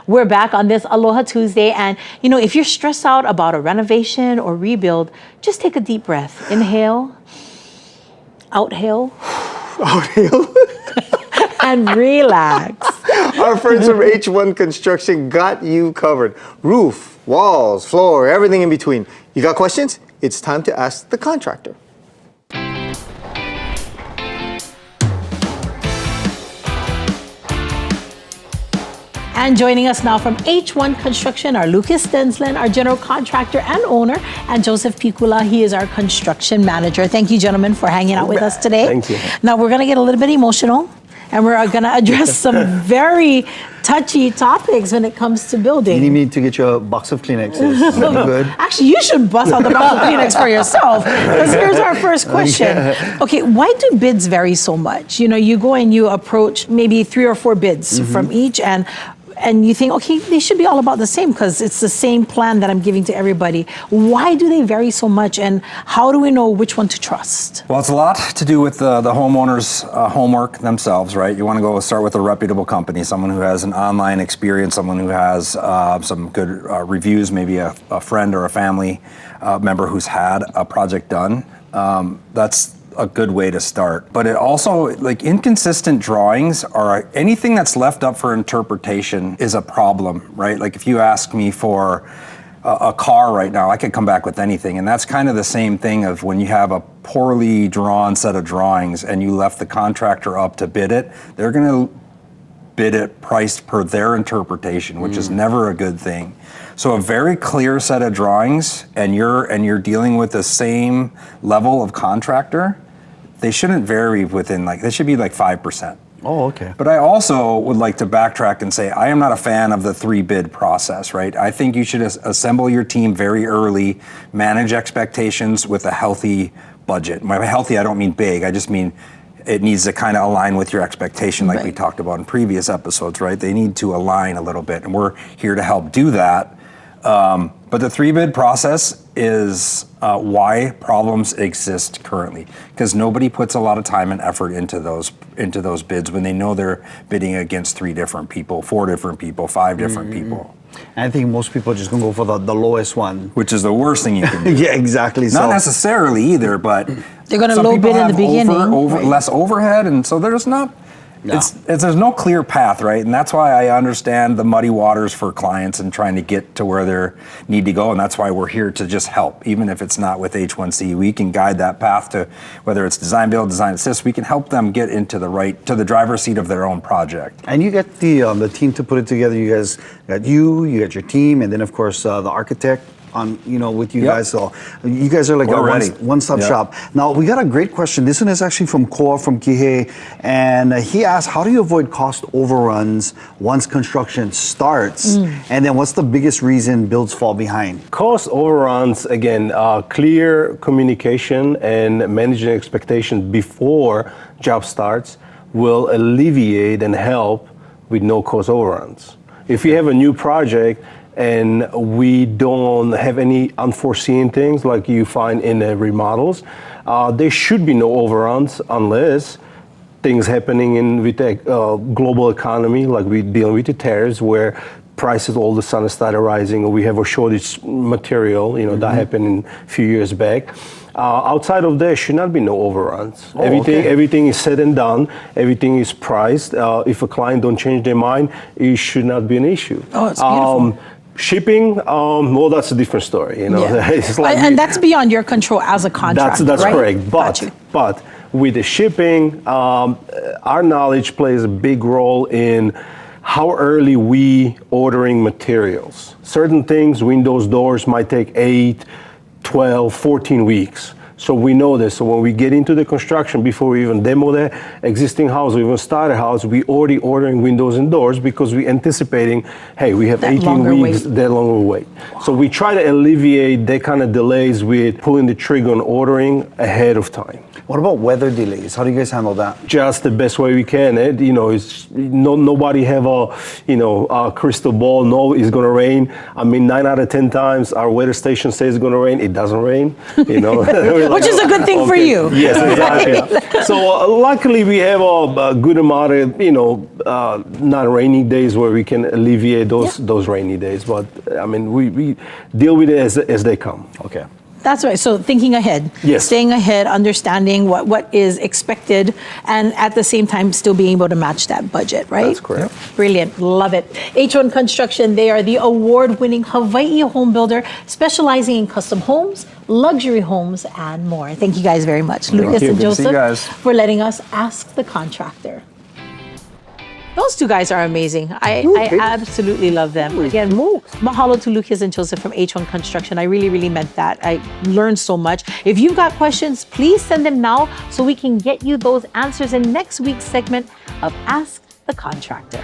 We're back on this Aloha Tuesday. And, you know, if you're stressed out about a renovation or rebuild, just take a deep breath. Inhale, outhale, Outhale. and relax. Our friends from H1 Construction got you covered. Roof, walls, floor, everything in between. You got questions? It's time to ask the contractor. And joining us now from H1 Construction are Lucas Stensland, our general contractor and owner, and Jozef Pikula. He is our construction manager. Thank you, gentlemen, for hanging out with us today. Thank you. Now, we're going to get a little bit emotional, and we're going to address some very touchy topics when it comes to building. You need me to get you a box of Kleenexes. Good. Actually, you should bust out the box of Kleenex for yourself. Because here's our first question. Okay, why do bids vary so much? You know, you go and you approach maybe 3 or 4 bids from each, and you think, okay, they should be all about the same because it's the same plan that I'm giving to everybody. Why do they vary so much, and how do we know which one to trust? Well, it's a lot to do with the homeowners' homework themselves, right? You want to go start with a reputable company, someone who has an online experience, someone who has some good reviews, maybe a friend or a family member who's had a project done. That's a good way to start. But it also, like, inconsistent drawings or anything that's left up for interpretation is a problem, right? Like if you ask me for a car right now, I could come back with anything. And that's kind of the same thing of when you have a poorly drawn set of drawings and you left the contractor up to bid it, they're gonna bid it priced per their interpretation, which is never a good thing. So a very clear set of drawings and you're dealing with the same level of contractor, they shouldn't vary within, like, they should be like 5%. Oh, okay. But I also would like to backtrack and say, I am not a fan of the 3-bid process, right? I think you should assemble your team very early, manage expectations with a healthy budget. By healthy, I don't mean big, I just mean it needs to kind of align with your expectation like we talked about in previous episodes, right? They need to align a little bit, and we're here to help do that. But the 3-bid process is why problems exist currently, because nobody puts a lot of time and effort into those bids when they know they're bidding against 3 different people, 4 different people, 5 different people. And I think most people are just gonna go for the lowest one. Which is the worst thing you can do. Yeah, exactly. Not necessarily either, but they're gonna low bid in the beginning. Less overhead, and so there's not. No. There's no clear path, right? And that's why I understand the muddy waters for clients and trying to get to where they need to go. And that's why we're here to just help. Even if it's not with H1C, we can guide that path to whether it's design build, design assist. We can help them get into to the driver's seat of their own project. And you get the team to put it together. You guys got you got your team, and then of course the architect on, with you guys. So you guys are like a one-stop shop. Now we got a great question. This one is actually from Koa from Kihei, and he asked, how do you avoid cost overruns once construction starts? And then what's the biggest reason builds fall behind? Cost overruns, again, clear communication and managing expectations before job starts will alleviate and help with no cost overruns. If you have a new project and we don't have any unforeseen things like you find in the remodels, there should be no overruns unless things happening with the global economy, like we're dealing with the tariffs, where prices all of a sudden started rising, or we have a shortage material, that happened a few years back. Outside of that, should not be no overruns. Everything is said and done. Everything is priced. If a client don't change their mind, it should not be an issue. Oh, it's beautiful. Shipping, well, that's a different story. It's like and that's beyond your control as a contractor. That's right? correct. But with the shipping, our knowledge plays a big role in how early we ordering materials. Certain things, windows, doors, might take 8, 12, 14 weeks. So we know this. So when we get into the construction, before we even demo the existing house, we even start a house, we already ordering windows and doors because we anticipating, hey, we have 18 weeks, that longer wait. Wow. So we try to alleviate that kind of delays with pulling the trigger on ordering ahead of time. What about weather delays? How do you guys handle that? Just the best way we can. It's nobody have a crystal ball. No, it's gonna rain. I mean, 9 out of 10 times our weather station says it's gonna rain. It doesn't rain. Which is a good thing for you. Yes, exactly. So luckily we have a good amount of not rainy days where we can alleviate those rainy days. But I mean, we deal with it as they come. Okay. That's right. So thinking ahead, Yes. staying ahead, understanding what is expected, and at the same time still being able to match that budget, right? That's correct. Brilliant. Love it. H1 Construction, they are the award-winning Hawaii home builder specializing in custom homes, luxury homes, and more. Thank you guys very much, Lucas you. and Good to see you Joseph, guys. for letting us ask the contractor. Those two guys are amazing. I absolutely love them. Again, mahalo to Lucas and Joseph from H1 Construction. I really, really meant that. I learned so much. If you've got questions, please send them now so we can get you those answers in next week's segment of Ask the Contractor.